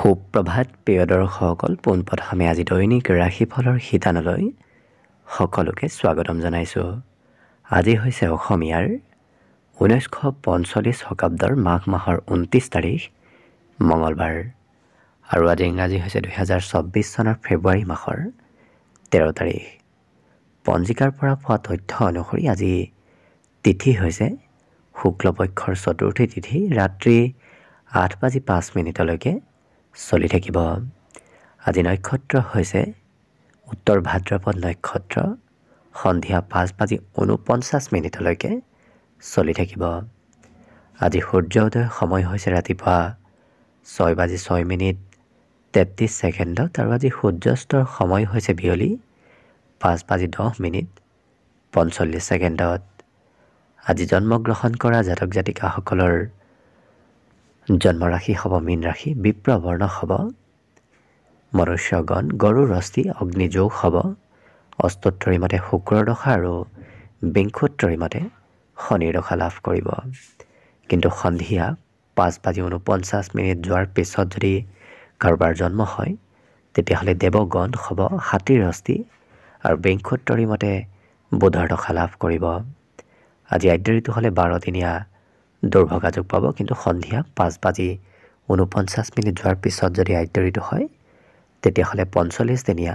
সুপ্ৰভাত প্ৰিয় দৰ্শকসকল, পোনপ্ৰথমে আজি দৈনিক ৰাশিফলৰ শিতানলৈ সকলোকে স্বাগতম জনাইছোঁ। আজি হৈছে অসমীয়াৰ 1945 শকাব্দৰ মাঘ মাহৰ 29 তাৰিখ মঙলবাৰ আৰু আজি ইংৰাজী হৈছে 2024 চনৰ ফেব্ৰুৱাৰী মাহৰ 13 তাৰিখ। পঞ্জিকাৰ পৰা পোৱা তথ্য অনুসৰি আজি তিথি হৈছে শুক্লপক্ষৰ চতুৰ্থী তিথি, ৰাত্ৰি 8:05 চলি থাকিব। আজি নক্ষত্ৰ হৈছে উত্তৰ ভাদ্ৰপদ নক্ষত্ৰ, সন্ধিয়া 5:49 চলি থাকিব। আজি সূৰ্য উদয় সময় হৈছে ৰাতিপুৱা 6:06 আৰু আজি সূৰ্যাস্তৰ সময় হৈছে বিয়লি 5:10 আজি জন্মগ্ৰহণ কৰা জাতক জাতিকাসকলৰ জন্মৰাশি হ'ব মীন ৰাশি, বিপ্ৰবৰ্ণ হ'ব মনুষ্যগণ, গৰুৰ অস্থি অগ্নিযোগ হ'ব, অস্তোত্তৰী মতে শুক্ৰৰ দশা আৰু বিংশোত্তৰী মতে শনিৰ দশা লাভ কৰিব। কিন্তু সন্ধিয়া 5:49 যোৱাৰ পিছত যদি কাৰোবাৰ জন্ম হয় তেতিয়াহ'লে দেৱগণ হ'ব হাতীৰ অস্থি আৰু বিংশোত্তৰী মতে বুধৰ দশা লাভ কৰিব। আজি আদ্য ঋতু হ'লে 12 দিনীয়া দুৰ্ভগা যোগ পাব, কিন্তু সন্ধিয়া 5:49 যোৱাৰ পিছত যদি আদ্য ঋতু হয় তেতিয়াহ'লে 45 দিনীয়া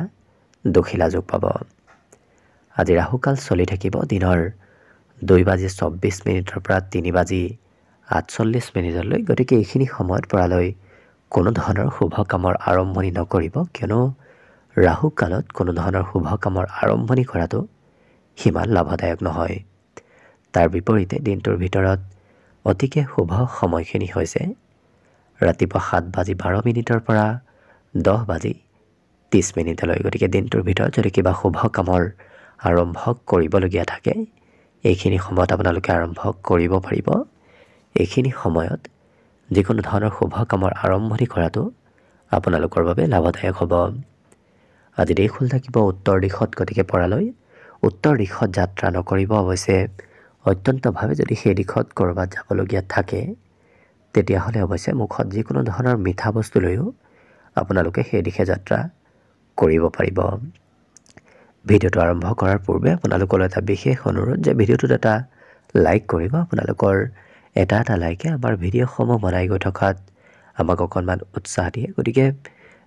দক্ষিলা যোগ পাব। আজি ৰাহুকাল চলি থাকিব দিনৰ 2:24 পৰা 3:48 গতিকে এইখিনি সময়ত পৰালৈ কোনো ধৰণৰ শুভ কামৰ আৰম্ভণি নকৰিব, কিয়নো ৰাহুকালত কোনো ধৰণৰ শুভ কামৰ আৰম্ভণি কৰাটো সিমান লাভদায়ক নহয়। তাৰ বিপৰীতে দিনটোৰ ভিতৰত অতিকে শুভ সময়খিনি হৈছে ৰাতিপুৱা 7:12 পৰা 10:30 গতিকে দিনটোৰ ভিতৰত যদি কিবা শুভ কামৰ আৰম্ভ কৰিবলগীয়া থাকে এইখিনি সময়ত আপোনালোকে আৰম্ভ কৰিব পাৰিব। এইখিনি সময়ত যিকোনো ধৰণৰ শুভ কামৰ আৰম্ভণি কৰাটো আপোনালোকৰ বাবে লাভদায়ক হ'ব। আজি দেশ খোল থাকিব উত্তৰ দিশত, গতিকে পৰালৈ উত্তৰ দিশত যাত্ৰা নকৰিব। অৱশ্যে অত্যন্তভাৱে যদি সেই দিশত ক'ৰবাত যাবলগীয়া থাকে তেতিয়াহ'লে অৱশ্যে মুখত যিকোনো ধৰণৰ মিঠা বস্তু লৈও আপোনালোকে সেই দিশে যাত্ৰা কৰিব পাৰিব। ভিডিঅ'টো আৰম্ভ কৰাৰ পূৰ্বে আপোনালোকলৈ এটা বিশেষ অনুৰোধ যে ভিডিঅ'টোত এটা লাইক কৰিব। আপোনালোকৰ এটা লাইকে আমাৰ ভিডিঅ'সমূহ বনাই গৈ থকাত আমাক অকণমান উৎসাহ দিয়ে, গতিকে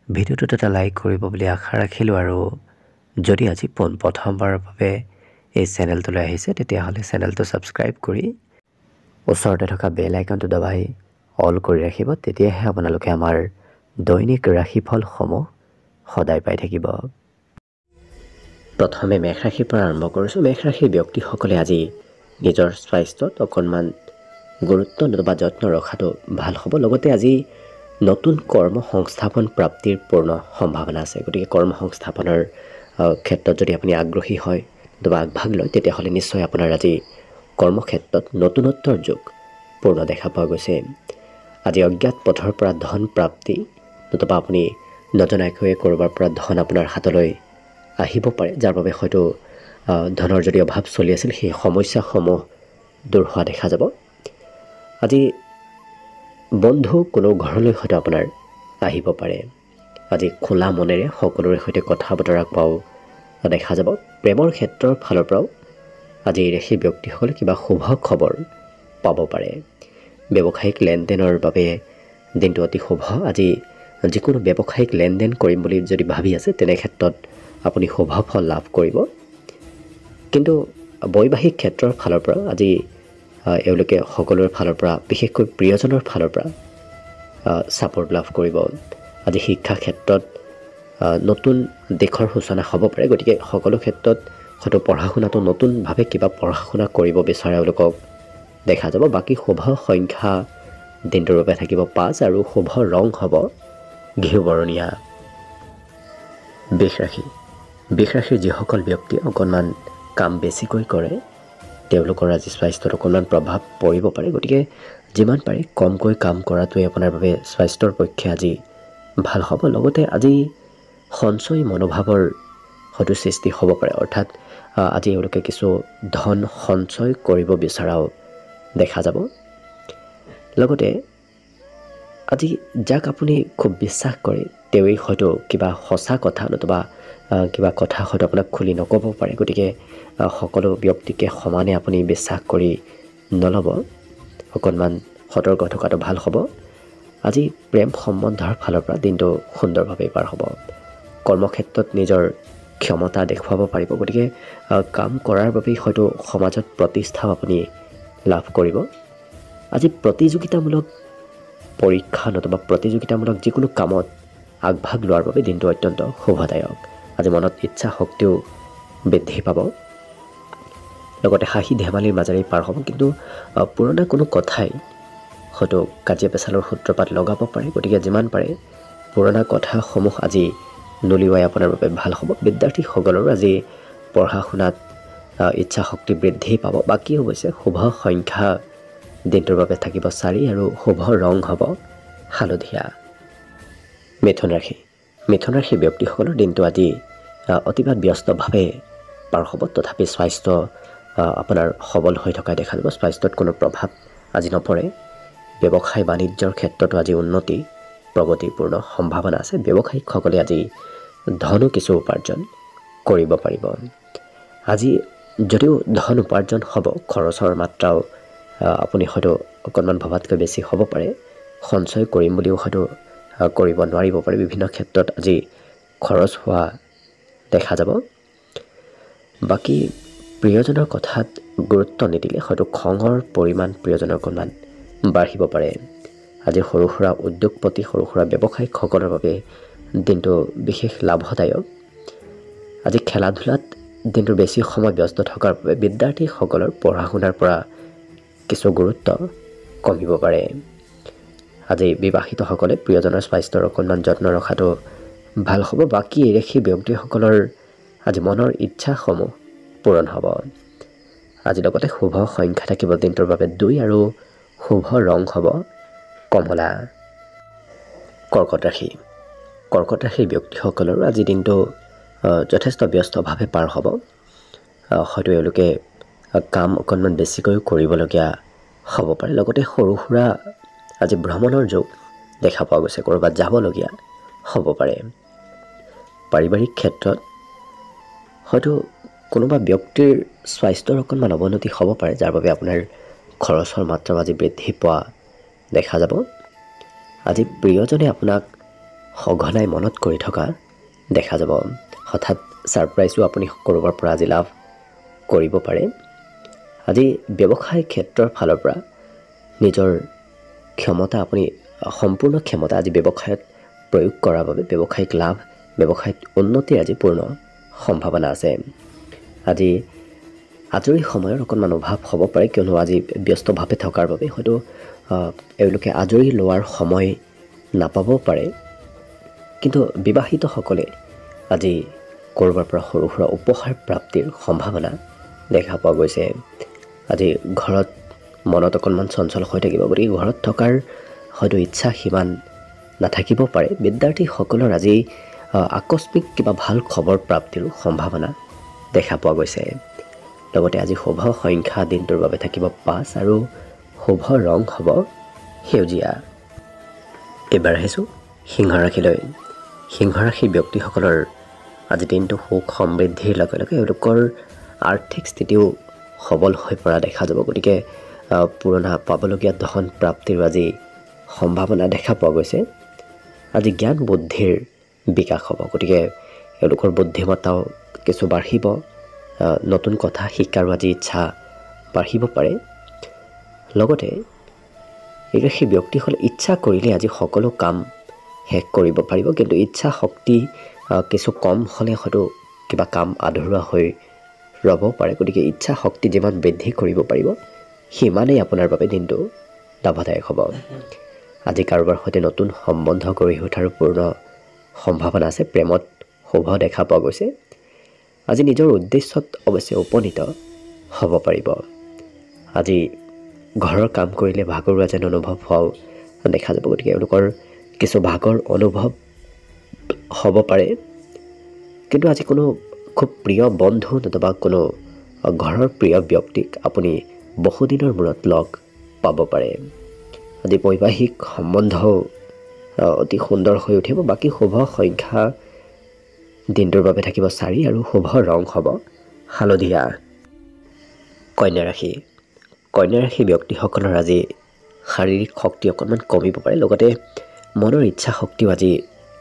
ভিডিঅ'টোত এটা লাইক কৰিব বুলি আশা ৰাখিলোঁ। আৰু যদি আজি প্ৰথমবাৰৰ বাবে এই চেনেলটোলৈ আহিছে তেতিয়াহ'লে চেনেলটো ছাবস্ক্ৰাইব কৰি ওচৰতে থকা বেল আইকনটো দবাই অল কৰি ৰাখিব, তেতিয়াহে আপোনালোকে আমাৰ দৈনিক ৰাশিফলসমূহ সদায় পাই থাকিব। প্ৰথমে মেষ ৰাশিৰ পৰা আৰম্ভ কৰিছোঁ। মেষ ৰাশিৰ ব্যক্তিসকলে আজি নিজৰ স্বাস্থ্যত অকণমান গুৰুত্ব নতুবা যত্ন ৰখাটো ভাল হ'ব। লগতে আজি নতুন কৰ্ম সংস্থাপন প্ৰাপ্তিৰ পূৰ্ণ সম্ভাৱনা আছে, গতিকে কৰ্ম সংস্থাপনৰ ক্ষেত্ৰত যদি আপুনি আগ্ৰহী হয় নতুবা আগভাগ লয় তেতিয়াহ'লে নিশ্চয় আপোনাৰ আজি কৰ্মক্ষেত্ৰত নতুনত্বৰ যোগ পূৰ্ণ দেখা পোৱা গৈছে। আজি অজ্ঞাত পথৰ পৰা ধন প্ৰাপ্তি নতুবা আপুনি নজনাকৈয়ে ক'ৰবাৰ পৰা ধন আপোনাৰ হাতলৈ আহিব পাৰে, যাৰ বাবে হয়তো ধনৰ যদি অভাৱ চলি আছিল সেই সমস্যাসমূহ দূৰ হোৱা দেখা যাব। আজি বন্ধু কোনো ঘৰলৈ হয়তো আপোনাৰ আহিব পাৰে। আজি খোলা মনেৰে সকলোৰে সৈতে কথা বতৰা কোৱাও দেখা যাব। প্ৰেমৰ ক্ষেত্ৰৰ ফালৰ পৰাও আজি সেই ব্যক্তিসকলে কিবা শুভ খবৰ পাব পাৰে। ব্যৱসায়িক লেনদেনৰ বাবে দিনটো অতি শুভ। আজি যিকোনো ব্যৱসায়িক লেনদেন কৰিম বুলি যদি ভাবি আছে তেনে ক্ষেত্ৰত আপুনি শুভ ফল লাভ কৰিব। কিন্তু বৈবাহিক ক্ষেত্ৰৰ ফালৰ পৰা আজি এওঁলোকে সকলোৰে ফালৰ পৰা বিশেষকৈ প্ৰিয়জনৰ ফালৰ পৰা ছাপোৰ্ট লাভ কৰিব। আজি শিক্ষা ক্ষেত্ৰত নতুন দিশৰ সূচনা হ'ব পাৰে, গতিকে সকলো ক্ষেত্ৰত হয়তো পঢ়া শুনাটো নতুনভাৱে কিবা পঢ়া শুনা কৰিব বিচাৰে এওঁলোকক দেখা যাব। বাকী শুভ সংখ্যা দিনটোৰ বাবে থাকিব 5 আৰু শুভ ৰং হ'ব ঘিউ বৰণীয়া। বৃষ ৰাশিৰ যিসকল ব্যক্তি অকণমান কাম বেছিকৈ কৰে তেওঁলোকৰ আজি স্বাস্থ্যত অকণমান প্ৰভাৱ পৰিব পাৰে, গতিকে যিমান পাৰে কমকৈ কাম কৰাটোৱে আপোনাৰ বাবে স্বাস্থ্যৰ পক্ষে আজি ভাল হ'ব। লগতে আজি সঞ্চয় মনোভাৱৰ হয়তো সৃষ্টি হ'ব পাৰে, অৰ্থাৎ আজি এওঁলোকে কিছু ধন সঞ্চয় কৰিব বিচৰাও দেখা যাব। লগতে আজি যাক আপুনি খুব বিশ্বাস কৰে তেওঁই হয়তো কিবা সঁচা কথা নতুবা কিবা কথা হয়তো আপোনাক খুলি নক'ব পাৰে। গতিকে সকলো ব্যক্তিকে সমানে আপুনি বিশ্বাস কৰি নল'ব, অকণমান সতৰ্ক থকাটো ভাল হ'ব। আজি প্ৰেম সম্বন্ধৰ ফালৰ পৰা দিনটো সুন্দৰভাৱে পাৰ হ'ব। কৰ্মক্ষেত্ৰত নিজৰ ক্ষমতা দেখুৱাব পাৰিব। গতিকে কাম কৰাৰ বাবেই হয়তো সমাজত প্ৰতিষ্ঠাও আপুনি লাভ কৰিব। আজি প্ৰতিযোগিতামূলক পৰীক্ষা নতুবা প্ৰতিযোগিতামূলক যিকোনো কামত আগভাগ লোৱাৰ বাবে দিনটো অত্যন্ত শুভদায়ক। আজি মনত ইচ্ছা শক্তিও বৃদ্ধি পাব, লগতে হাঁহি ধেমালিৰ মাজেৰে পাৰ হ'ব। কিন্তু পুৰণা কোনো কথাই হয়তো কাজিয়া পেচালৰ সূত্ৰপাত লগাব পাৰে। গতিকে যিমান পাৰে পুৰণা কথাসমূহ আজি নুলিওৱাই আপোনাৰ বাবে ভাল হ'ব। বিদ্যাৰ্থীসকলৰো আজি পঢ়া শুনাত ইচ্ছা শক্তি বৃদ্ধি পাব। বাকী অৱশ্যে শুভ সংখ্যা দিনটোৰ বাবে থাকিব 4 আৰু শুভ ৰং হ'ব হালধীয়া। মিথুন ৰাশি ব্যক্তিসকলৰ দিনটো আজি অতিবাদ ব্যস্তভাৱে পাৰ হ'ব। তথাপি স্বাস্থ্য আপোনাৰ সবল হৈ থকা দেখা যাব। স্বাস্থ্যত কোনো প্ৰভাৱ আজি নপৰে। ব্যৱসায় বাণিজ্যৰ ক্ষেত্ৰতো আজি উন্নতি প্ৰগতিপূৰ্ণ সম্ভাৱনা আছে। ব্যৱসায়িকসকলে আজি ধনো কিছু উপাৰ্জন কৰিব পাৰিব। আজি যদিও ধন উপাৰ্জন হ'ব, খৰচৰ মাত্ৰাও আপুনি হয়তো অকণমান ভবাতকৈ বেছি হ'ব পাৰে। সঞ্চয় কৰিম বুলিও হয়তো কৰিব নোৱাৰিব পাৰে। বিভিন্ন ক্ষেত্ৰত আজি খৰচ হোৱা দেখা যাব। বাকী প্ৰিয়জনৰ কথাত গুৰুত্ব নিদিলে হয়তো খঙৰ পৰিমাণ প্ৰিয়জনৰ অকণমান বাঢ়িব পাৰে। আজি সৰু সুৰা উদ্যোগপতি সৰু সুৰা ব্যৱসায়িকসকলৰ বাবে দিনটো বিশেষ লাভদায়ক। আজি খেলা ধূলাত দিনটো বেছি সময় ব্যস্ত থকাৰ বাবে বিদ্যাৰ্থীসকলৰ পঢ়া শুনাৰ পৰা কিছু গুৰুত্ব কমিব পাৰে। আজি বিবাহিতসকলে প্ৰিয়জনৰ স্বাস্থ্যৰ অকণমান যত্ন ৰখাটো ভাল হ'ব। বাকী ৰাশি ব্যক্তিসকলৰ আজি মনৰ ইচ্ছাসমূহ পূৰণ হ'ব। আজি লগতে শুভ সংখ্যা থাকিব দিনটোৰ বাবে 2 আৰু শুভ ৰং হ'ব কমলা। কৰ্কট ৰাশিৰ ব্যক্তিসকলৰো আজি দিনটো যথেষ্ট ব্যস্তভাৱে পাৰ হ'ব। হয়তো এওঁলোকে কাম অকণমান বেছিকৈ কৰিবলগীয়া হ'ব পাৰে। লগতে সৰু সুৰা আজি ভ্ৰমণৰ যোগ দেখা পোৱা গৈছে। ক'ৰবাত যাবলগীয়া হ'ব পাৰে। পাৰিবাৰিক ক্ষেত্ৰত হয়তো কোনোবা ব্যক্তিৰ স্বাস্থ্যৰ অকণমান অৱনতি হ'ব পাৰে, যাৰ বাবে আপোনাৰ খৰচৰ মাত্ৰাও আজি বৃদ্ধি পোৱা দেখা যাব। আজি প্ৰিয়জনে আপোনাক সঘনাই মনত কৰি থকা দেখা যাব। হঠাৎ ছাৰপ্ৰাইজো আপুনি ক'ৰবাৰ পৰা আজি লাভ কৰিব পাৰে। আজি ব্যৱসায় ক্ষেত্ৰৰ ফালৰ পৰা নিজৰ ক্ষমতা আপুনি সম্পূৰ্ণ ক্ষমতা আজি ব্যৱসায়ত প্ৰয়োগ কৰাৰ বাবে ব্যৱসায়িক লাভ ব্যৱসায়িক উন্নতিৰ আজি পূৰ্ণ সম্ভাৱনা আছে। আজি আজৰি সময়ৰ অকণমান অভাৱ হ'ব পাৰে, কিয়নো আজি ব্যস্তভাৱে থকাৰ বাবে হয়তো এওঁলোকে আজৰি লোৱাৰ সময় নাপাবও পাৰে। কিন্তু বিবাহিতসকলে আজি ক'ৰবাৰ পৰা সৰু সুৰা উপহাৰ প্ৰাপ্তিৰ সম্ভাৱনা দেখা পোৱা গৈছে। আজি ঘৰত মনত অকণমান চঞ্চল হৈ থাকিব। গতিকে ঘৰত থকাৰ হয়তো ইচ্ছা সিমান নাথাকিব পাৰে। বিদ্যাৰ্থীসকলৰ আজি আকস্মিক কিবা ভাল খবৰ প্ৰাপ্তিৰো সম্ভাৱনা দেখা পোৱা গৈছে। লগতে আজি শুভ সংখ্যা দিনটোৰ বাবে থাকিব 5 আৰু শুভ ৰং হ'ব সেউজীয়া। এইবাৰ আহিছোঁ সিংহ ৰাশিলৈ। সিংহ ৰাশিৰ ব্যক্তিসকলৰ আজি দিনটো সুখ সমৃদ্ধিৰ লগে লগে এওঁলোকৰ আৰ্থিক স্থিতিও সবল হৈ পৰা দেখা যাব। গতিকে পুৰণা পাবলগীয়া ধন প্ৰাপ্তিৰ আজি সম্ভাৱনা দেখা পোৱা গৈছে। আজি জ্ঞান বুদ্ধিৰ বিকাশ হ'ব। গতিকে এওঁলোকৰ বুদ্ধিমত্তাও কিছু বাঢ়িব। নতুন কথা শিকাৰো আজি ইচ্ছা বাঢ়িব পাৰে। লগতে এই ৰাশিৰ ব্যক্তিসকলে ইচ্ছা কৰিলে আজি সকলো কাম শেষ কৰিব পাৰিব। কিন্তু ইচ্ছা শক্তি কিছু কম হ'লে হয়তো কিবা কাম আধৰুৱা হৈ ৰ'ব পাৰে। গতিকে ইচ্ছা শক্তি যিমান বৃদ্ধি কৰিব পাৰিব সিমানেই আপোনাৰ বাবে দিনটো লাভদায়ক হ'ব। আজি কাৰোবাৰ সৈতে নতুন সম্বন্ধ গঢ়ি উঠাৰো পূৰ্ণ সম্ভাৱনা আছে। প্ৰেমত শুভ দেখা পোৱা গৈছে। আজি নিজৰ উদ্দেশ্যত অৱশ্যে উপনীত হ'ব পাৰিব। আজি ঘৰৰ কাম কৰিলে ভাগৰুৱা যেন অনুভৱ হোৱাও দেখা যাব। গতিকে এওঁলোকৰ কিছু ভাগৰ অনুভৱ হ'ব পাৰে। কিন্তু আজি কোনো খুব প্ৰিয় বন্ধু নতুবা কোনো ঘৰৰ প্ৰিয় ব্যক্তিক আপুনি বহুদিনৰ মূৰত লগ পাব পাৰে। আজি বৈবাহিক সম্বন্ধও অতি সুন্দৰ হৈ উঠিব। বাকী শুভ সংখ্যা দিনটোৰ বাবে থাকিব 4 আৰু শুভ ৰং হ'ব হালধীয়া। কন্যা ৰাশি ব্যক্তিসকলৰ আজি শাৰীৰিক শক্তি অকণমান কমিব পাৰে, লগতে মনৰ ইচ্ছা শক্তিও আজি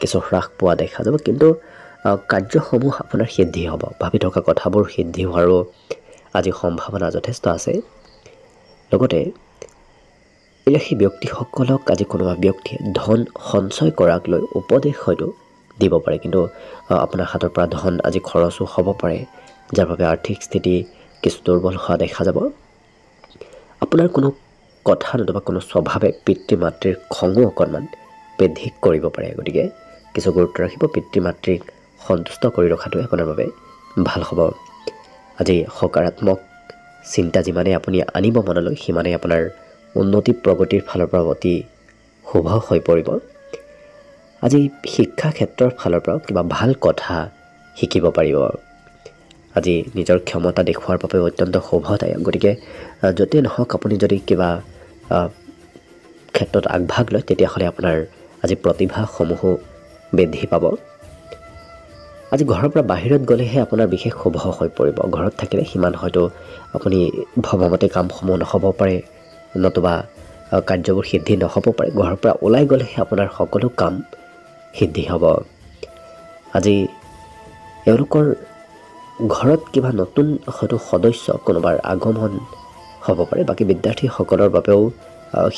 কিছু হ্ৰাস পোৱা দেখা যাব। কিন্তু কাৰ্যসমূহ আপোনাৰ সিদ্ধি হ'ব, ভাবি থকা কথাবোৰ সিদ্ধি হোৱাৰো আজি সম্ভাৱনা যথেষ্ট আছে। লগতে এই ৰাশি ব্যক্তিসকলক আজি কোনোবা ব্যক্তিয়ে ধন সঞ্চয় কৰাক লৈ উপদেশ হয়তো দিব পাৰে, কিন্তু আপোনাৰ হাতৰ পৰা ধন আজি খৰচো হ'ব পাৰে, যাৰ বাবে আৰ্থিক স্থিতি কিছু দুৰ্বল হোৱা দেখা যাব। আপোনাৰ কোনো কথা নতুবা কোনো স্বভাৱে পিতৃ মাতৃৰ খঙো অকণমান বৃদ্ধি কৰিব পাৰে, গতিকে কিছু গুৰুত্ব ৰাখিব। পিতৃ মাতৃক সন্তুষ্ট কৰি ৰখাটোৱে আপোনাৰ বাবে ভাল হ'ব। আজি সকাৰাত্মক চিন্তা যিমানে আপুনি আনিব মনলৈ, সিমানেই আপোনাৰ উন্নতি প্ৰগতিৰ ফালৰ পৰা অতি শুভ হৈ পৰিব। আজি শিক্ষা ক্ষেত্ৰৰ ফালৰ পৰাও কিবা ভাল কথা শিকিব পাৰিব। আজি নিজৰ ক্ষমতা দেখুওৱাৰ বাবে অত্যন্ত শুভদায়ক, গতিকে য'তেই নহওক আপুনি যদি কিবা ক্ষেত্ৰত আগভাগ লয় তেতিয়াহ'লে আপোনাৰ আজি প্ৰতিভাসমূহো বৃদ্ধি পাব। আজি ঘৰৰ পৰা বাহিৰত গ'লেহে আপোনাৰ বিশেষ শুভ হৈ পৰিব। ঘৰত থাকিলে সিমান হয়তো আপুনি ভবামতে কামসমূহ নহ'ব পাৰে, নতুবা কাৰ্যবোৰ সিদ্ধি নহ'ব পাৰে। ঘৰৰ পৰা ওলাই গ'লেহে আপোনাৰ সকলো কাম সিদ্ধি হ'ব। আজি এওঁলোকৰ ঘৰত কিবা নতুন হয়তো সদস্য কোনোবাৰ আগমন হ'ব পাৰে। বাকী বিদ্যাৰ্থীসকলৰ বাবেও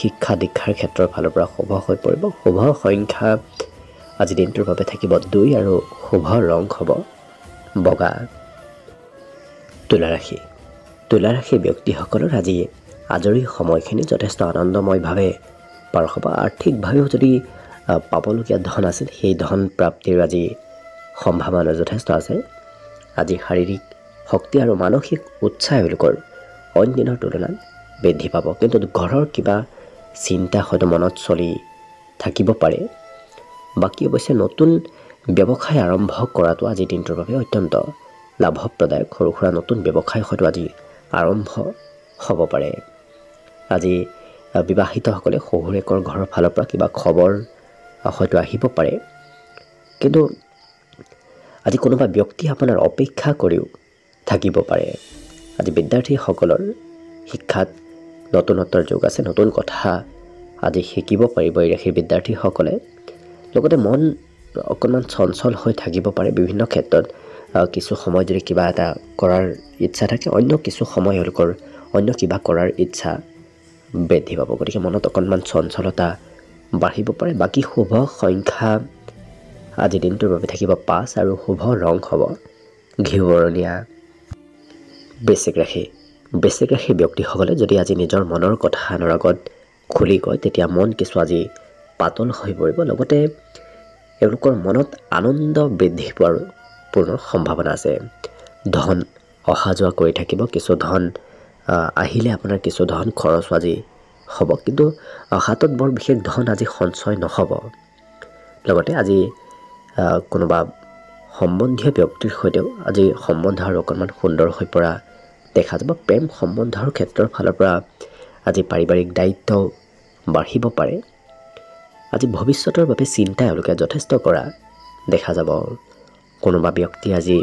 শিক্ষা দীক্ষাৰ ক্ষেত্ৰৰ ফালৰ পৰা শুভ হৈ পৰিব। শুভ সংখ্যা আজি দিনটোৰ বাবে থাকিব 2 আৰু শুভ ৰং হ'ব বগা। তুলা ৰাশি ব্যক্তিসকলৰ আজি আজৰি সময়খিনি যথেষ্ট আনন্দময়ভাৱে পাৰ হ'ব। আৰ্থিকভাৱেও যদি পাবলগীয়া ধন আছিল, সেই ধন প্ৰাপ্তিৰ আজি সম্ভাৱনা যথেষ্ট আছে। আজি শাৰীৰিক শক্তি আৰু মানসিক উৎসাহ এওঁলোকৰ অইন দিনৰ তুলনাত বৃদ্ধি পাব, কিন্তু ঘৰৰ কিবা চিন্তা হয়তো মনত চলি থাকিব পাৰে। বাকী অৱশ্যে নতুন ব্যৱসায় আৰম্ভ কৰাটো আজি দিনটোৰ বাবে অত্যন্ত লাভপ্ৰদায়ক। সৰু সুৰা নতুন ব্যৱসায় হয়তো আজি আৰম্ভ হ'ব পাৰে। আজি বিবাহিতসকলে শহুৰেকৰ ঘৰৰ ফালৰ পৰা কিবা খবৰ হয়তো আহিব পাৰে, কিন্তু আজি কোনোবা ব্যক্তি আপোনাৰ অপেক্ষা কৰিও থাকিব পাৰে। আজি বিদ্যাৰ্থীসকলৰ শিক্ষাত নতুনত্বৰ যুগ আছে, নতুন কথা আজি শিকিব পাৰিব এই ৰাশিৰ বিদ্যাৰ্থীসকলে। লগতে মন অকণমান চঞ্চল হৈ থাকিব পাৰে বিভিন্ন ক্ষেত্ৰত। কিছু সময় যদি কিবা এটা কৰাৰ ইচ্ছা থাকে, অন্য কিছু সময় এওঁলোকৰ অন্য কিবা কৰাৰ ইচ্ছা বৃদ্ধি পাব, গতিকে মনত অকণমান চঞ্চলতা বাঢ়িব পাৰে। বাকী শুভ সংখ্যা আজি দিনটোৰ বাবে থাকিব 5 আৰু শুভ ৰং হ'ব ঘিউবৰণীয়া। বৃশ্চিক ৰাশি ব্যক্তিসকলে যদি আজি নিজৰ মনৰ কথা আনৰ আগত খুলি কয়, তেতিয়া মন কিছু আজি পাতল হৈ পৰিব। লগতে এওঁলোকৰ মনত আনন্দ বৃদ্ধি পোৱাৰ পূৰ্ণ সম্ভাৱনা আছে। ধন অহা যোৱা কৰি থাকিব, কিছু ধন আহিলে আপোনাৰ কিছু ধন খৰচ আজি হ'ব, কিন্তু হাতত বৰ বিশেষ ধন আজি সঞ্চয় নহ'ব। লগতে আজি কোনোবা সম্বন্ধীয় ব্যক্তিৰ সৈতেও আজি সম্বন্ধ আৰু অকণমান সুন্দৰ হৈ পৰা দেখা যাব। প্ৰেম সম্বন্ধৰ ক্ষেত্ৰৰ ফালৰ পৰা আজি পাৰিবাৰিক দায়িত্ব বাঢ়িব পাৰে। আজি ভৱিষ্যতৰ বাবে চিন্তা এওঁলোকে যথেষ্ট কৰা দেখা যাব। কোনোবা ব্যক্তি আজি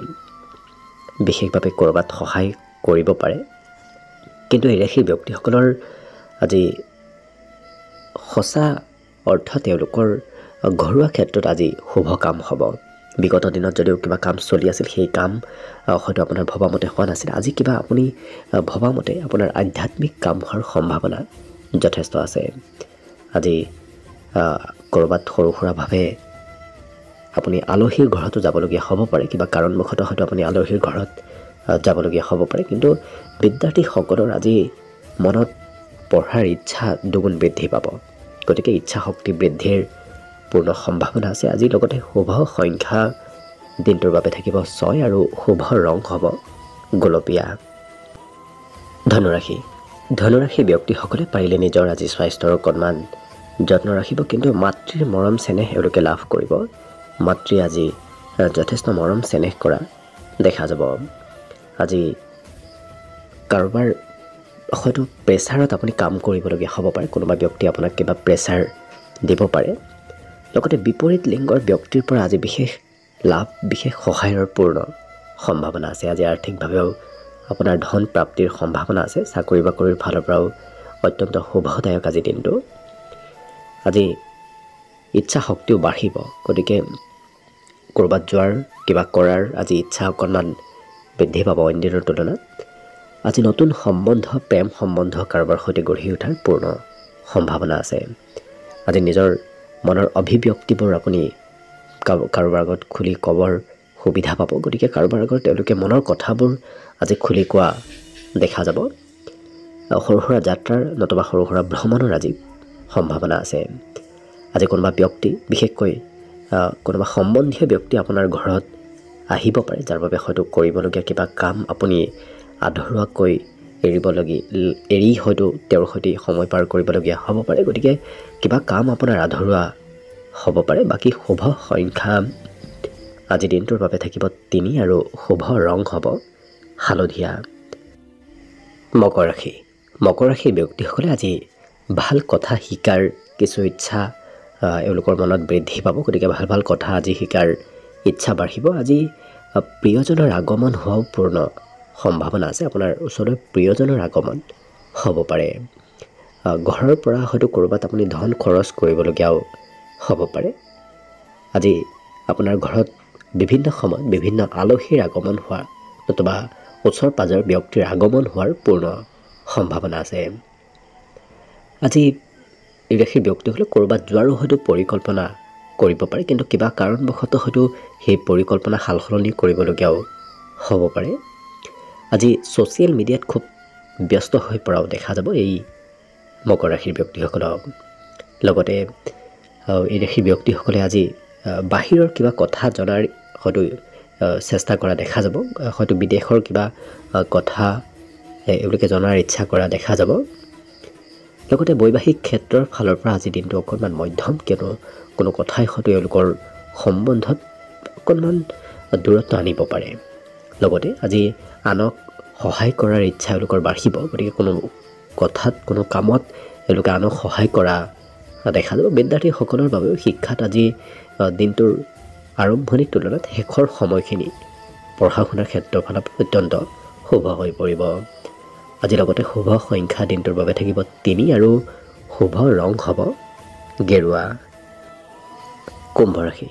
বিশেষভাৱে ক'ৰবাত সহায় কৰিব পাৰে, কিন্তু এই ৰাশিৰ ব্যক্তিসকলৰ আজি সঁচা অৰ্থত তেওঁলোকৰ ঘৰুৱা ক্ষেত্ৰত আজি শুভ কাম হ'ব। বিগত দিনত যদিও কিবা কাম চলি আছিল, সেই কাম হয়তো আপোনাৰ ভবামতে হোৱা নাছিল। আজি কিবা আপুনি ভবামতে আপোনাৰ আধ্যাত্মিক কাম হোৱাৰ সম্ভাৱনা যথেষ্ট আছে। আজি ক'ৰবাত সৰু সুৰাভাৱে আপুনি আলহীৰ ঘৰতো যাবলগীয়া হ'ব পাৰে, কিবা কাৰণবশতঃ হয়তো আপুনি আলহীৰ ঘৰত যাবলগীয়া হ'ব পাৰে, কিন্তু বিদ্যাৰ্থীসকলৰ আজি মনত পঢ়াৰ ইচ্ছা দুগুণ বৃদ্ধি পাব, গতিকে ইচ্ছা শক্তি বৃদ্ধিৰ পূৰ্ণ সম্ভাৱনা আছে। আজি লগতে শুভ সংখ্যা দিনটোৰ বাবে থাকিব 6 আৰু শুভ ৰং হ'ব গোলপীয়া। ধনুৰাশি ব্যক্তিসকলে পাৰিলে নিজৰ আজি স্বাস্থ্যৰ অকণমান যত্ন ৰাখিব, কিন্তু মাতৃৰ মৰম চেনেহ এওঁলোকে লাভ কৰিব। মাতৃ আজি যথেষ্ট মৰম চেনেহ কৰা দেখা যাব। আজি কাৰোবাৰ হয়তো প্ৰেছাৰত আপুনি কাম কৰিবলগীয়া হ'ব পাৰে, কোনোবা ব্যক্তি আপোনাক কিবা প্ৰেছাৰ দিব পাৰে। লগতে বিপৰীত লিংগৰ ব্যক্তিৰ পৰা আজি বিশেষ লাভ বিশেষ সহায়ৰ পূৰ্ণ সম্ভাৱনা আছে। আজি আৰ্থিকভাৱেও আপোনাৰ ধন প্ৰাপ্তিৰ সম্ভাৱনা আছে। চাকৰি বাকৰিৰ ফালৰ পৰাও অত্যন্ত শুভদায়ক আজি দিনটো। আজি ইচ্ছা শক্তিও বাঢ়িব, গতিকে ক'ৰবাত যোৱাৰ কিবা কৰাৰ আজি ইচ্ছা অকণমান বৃদ্ধি পাব অইন দিনৰ তুলনাত। আজি নতুন সম্বন্ধ প্ৰেম সম্বন্ধ কাৰোবাৰ সৈতে গঢ়ি উঠাৰ পূৰ্ণ সম্ভাৱনা আছে। আজি নিজৰ মনৰ অভিব্যক্তিবোৰ আপুনি কাৰোবাৰ আগত খুলি ক'বৰ সুবিধা পাব, গতিকে কাৰোবাৰ আগত তেওঁলোকে মনৰ কথাবোৰ আজি খুলি কোৱা দেখা যাব। সৰু সুৰা যাত্ৰাৰ নতুবা সৰু সুৰা ভ্ৰমণৰ আজি সম্ভাৱনা আছে। আজি কোনোবা ব্যক্তি বিশেষকৈ কোনোবা সম্বন্ধীয় ব্যক্তি আপোনাৰ ঘৰত আহিব পাৰে, যাৰ বাবে হয়তো কৰিবলগীয়া কিবা কাম আপুনি আধৰুৱাকৈ এৰি হয়তো তেওঁৰ সৈতে সময় পাৰ কৰিবলগীয়া হ'ব পাৰে, গতিকে কিবা কাম আপোনাৰ আধৰুৱা হ'ব পাৰে। বাকী শুভ সংখ্যা আজি দিনটোৰ বাবে থাকিব 3 আৰু শুভ ৰং হ'ব হালধীয়া। মকৰ ৰাশি। মকৰ ৰাশিৰ ব্যক্তিসকলে আজি ভাল কথা শিকাৰ কিছু ইচ্ছা এওঁলোকৰ মনত বৃদ্ধি পাব, গতিকে ভাল ভাল কথা আজি শিকাৰ ইচ্ছা বাঢ়িব। আজি প্ৰিয়জনৰ আগমন হোৱাও পূৰ্ণ সম্ভাৱনা আছে। আপোনাৰ ওচৰলৈ প্ৰিয়জনৰ আগমন হ'ব পাৰে। ঘৰৰ পৰা হয়তো ক'ৰবাত আপুনি ধন খৰচ কৰিবলগীয়াও হ'ব পাৰে। আজি আপোনাৰ ঘৰত বিভিন্ন সময়ত বিভিন্ন আলহীৰ আগমন হোৱা নতুবা ওচৰ পাজৰ ব্যক্তিৰ আগমন হোৱাৰ পূৰ্ণ সম্ভাৱনা আছে। আজি এই ৰাশিৰ ব্যক্তিসকলে ক'ৰবাত যোৱাৰো হয়তো পৰিকল্পনা কৰিব পাৰে, কিন্তু কিবা কাৰণবশতঃ হয়তো সেই পৰিকল্পনা সাল সলনি কৰিবলগীয়াও হ'ব পাৰে। আজি ছ'চিয়েল মিডিয়াত খুব ব্যস্ত হৈ পৰাও দেখা যাব এই মকৰ ৰাশিৰ ব্যক্তিসকলক। লগতে এই ৰাশিৰ ব্যক্তিসকলে আজি বাহিৰৰ কিবা কথা জনাৰ হয়তো চেষ্টা কৰা দেখা যাব। হয়তো বিদেশৰ কিবা কথা এওঁলোকে জনাৰ ইচ্ছা কৰা দেখা যাব। লগতে বৈবাহিক ক্ষেত্ৰৰ ফালৰ পৰা আজি দিনটো অকণমান মধ্যম, কিয়নো কোনো কথাই হয়তো এওঁলোকৰ সম্বন্ধত অকণমান দূৰত্ব আনিব পাৰে। লগতে আজি আনক সহায় কৰাৰ ইচ্ছা এওঁলোকৰ বাঢ়িব, গতিকে কোনো কথাত কোনো কামত এওঁলোকে আনক সহায় কৰা দেখা যাব। বিদ্যাৰ্থীসকলৰ বাবেও শিক্ষাত আজি দিনটোৰ আৰম্ভণিৰ তুলনাত শেষৰ সময়খিনি পঢ়া শুনাৰ ক্ষেত্ৰৰ ফালত অত্যন্ত শুভ হৈ পৰিব। আজি লগতে শুভ সংখ্যা দিনটোৰ বাবে থাকিব 3 আৰু শুভ ৰং হ'ব গেৰুৱা। কুম্ভ ৰাশি।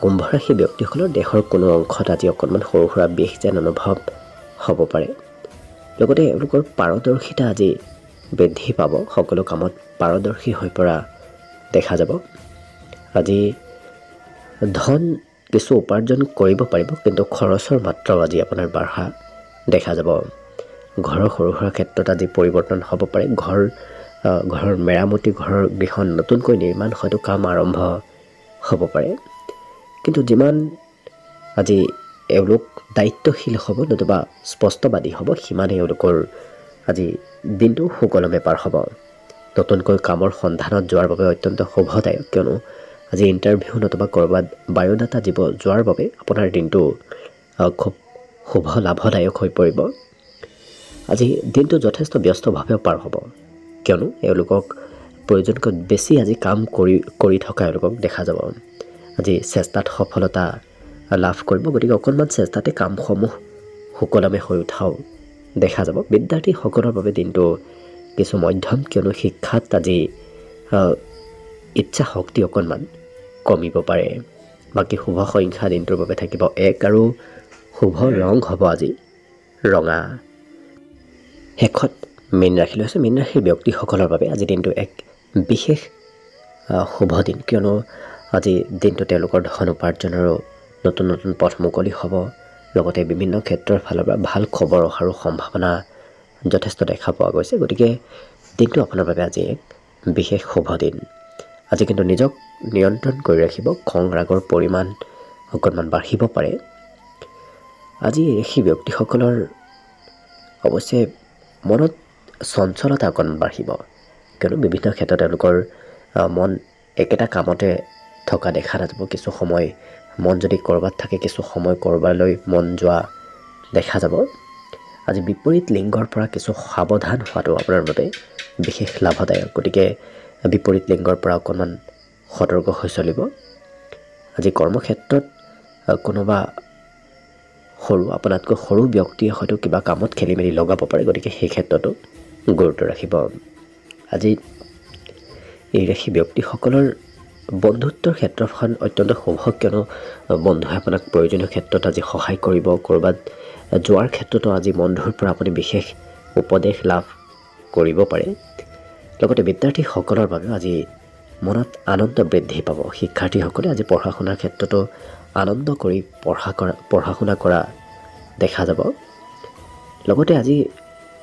কুম্ভ ৰাশি ব্যক্তিসকলৰ দেহৰ কোনো অংশত আজি অকণমান সৰু সুৰা বিষ যেন অনুভৱ হ'ব পাৰে। লগতে এওঁলোকৰ পাৰদৰ্শিতা আজি বৃদ্ধি পাব, সকলো কামত পাৰদৰ্শী হৈ পৰা দেখা যাব। আজি ধন কিছু উপাৰ্জন কৰিব পাৰিব, কিন্তু খৰচৰ মাত্ৰাও আজি আপোনাৰ বাঢ়া দেখা যাব। ঘৰৰ সৰু সুৰা ক্ষেত্ৰত আজি পৰিৱৰ্তন হ'ব পাৰে। ঘৰৰ মেৰামতি, ঘৰৰ গৃহ নতুনকৈ নিৰ্মাণ হয়তো কাম আৰম্ভ হ'ব পাৰে। কিন্তু যিমান আজি এওঁলোক দায়িত্বশীল হ'ব নতুবা স্পষ্টবাদী হ'ব, সিমানেই এওঁলোকৰ আজি দিনটো সুকলমে পাৰ হ'ব। নতুনকৈ কামৰ সন্ধানত যোৱাৰ বাবে অত্যন্ত শুভদায়ক, কিয়নো আজি ইণ্টাৰভিউ নতুবা ক'ৰবাত বায়'ডাটা দিব যোৱাৰ বাবে আপোনাৰ দিনটো খুব শুভ লাভদায়ক হৈ পৰিব। আজি দিনটো যথেষ্ট ব্যস্তভাৱেও পাৰ হ'ব, কিয়নো এওঁলোকক প্ৰয়োজনকৈ বেছি আজি কাম কৰি থকা এওঁলোকক দেখা যাব। আজি চেষ্টাত সফলতা লাভ কৰিব, গতিকে অকণমান চেষ্টাতে কামসমূহ সুকলমে হৈ উঠাও দেখা যাব। বিদ্যাৰ্থীসকলৰ বাবে দিনটো কিছু মধ্যম, কিয়নো শিক্ষাত আজি ইচ্ছা শক্তি অকণমান কমিব পাৰে। বাকী শুভ সংখ্যা দিনটোৰ বাবে থাকিব 1 আৰু শুভ ৰং হ'ব আজি ৰঙা। শেষত মীন ৰাশি লৈছে। মীন ৰাশিৰ ব্যক্তিসকলৰ বাবে আজি দিনটো এক বিশেষ শুভ দিন, কিয়নো আজি দিনটো তেওঁলোকৰ ধন উপাৰ্জনৰো নতুন নতুন পথ মুকলি হ'ব। লগতে বিভিন্ন ক্ষেত্ৰৰ ফালৰ পৰা ভাল খবৰ অহাৰো সম্ভাৱনা যথেষ্ট দেখা পোৱা গৈছে। গতিকে দিনটো আপোনাৰ বাবে আজি এক বিশেষ শুভ দিন। আজি কিন্তু নিজক নিয়ন্ত্ৰণ কৰি ৰাখিব, খং ৰাগৰ পৰিমাণ অকণমান বাঢ়িব পাৰে। আজি ৰাশি ব্যক্তিসকলৰ অৱশ্যে মনত চঞ্চলতা অকণমান বাঢ়িব, কিয়নো বিভিন্ন ক্ষেত্ৰত তেওঁলোকৰ মন একেটা কামতে থকা দেখা নাযাব। কিছু সময় মন যদি ক'ৰবাত থাকে, কিছু সময় ক'ৰবালৈ মন যোৱা দেখা যাব। আজি বিপৰীত লিংগৰ পৰা কিছু সাৱধান হোৱাটো আপোনাৰ বাবে বিশেষ লাভদায়ক, গতিকে বিপৰীত লিংগৰ পৰা অকণমান সতৰ্ক হৈ চলিব। আজি কৰ্মক্ষেত্ৰত কোনোবা আপোনাতকৈ সৰু ব্যক্তিয়ে হয়তো কিবা কামত খেলি মেলি লগাব পাৰে, গতিকে সেই ক্ষেত্ৰতো গুৰুত্ব ৰাখিব। আজি এই ৰাশি ব্যক্তিসকলৰ বন্ধুত্বৰ ক্ষেত্ৰখন অত্যন্ত শুভ, কিয়নো বন্ধুৱে আপোনাক প্ৰয়োজনীয় ক্ষেত্ৰত আজি সহায় কৰিব। ক'ৰবাত যোৱাৰ ক্ষেত্ৰতো আজি বন্ধুৰ পৰা আপুনি বিশেষ উপদেশ লাভ কৰিব পাৰে। লগতে বিদ্যাৰ্থীসকলৰ বাবে আজি মনত আনন্দ বৃদ্ধি পাব। শিক্ষাৰ্থীসকলে আজি পঢ়া শুনাৰ ক্ষেত্ৰতো আনন্দ কৰি পঢ়া শুনা কৰা দেখা যাব। লগতে আজি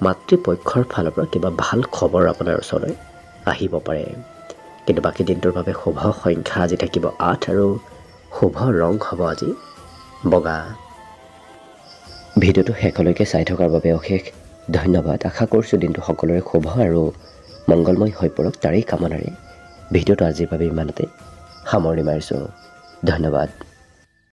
মাতৃপক্ষৰ ফালৰ পৰা কিবা ভাল খবৰ আপোনাৰ ওচৰলৈ আহিব পাৰে। কিন্তু বাকী দিনটোৰ বাবে শুভ সংখ্যা আজি থাকিব 8 আৰু শুভ ৰং হ'ব আজি বগা। ভিডিঅ'টো শেষলৈকে চাই থকাৰ বাবে অশেষ ধন্যবাদ। আশা কৰিছোঁ দিনটো সকলোৰে শুভ আৰু মংগলময় হৈ পৰক, তাৰেই কামনাৰে ভিডিঅ'টো আজিৰ বাবে ইমানতে সামৰণি মাৰিছোঁ। ধন্যবাদ।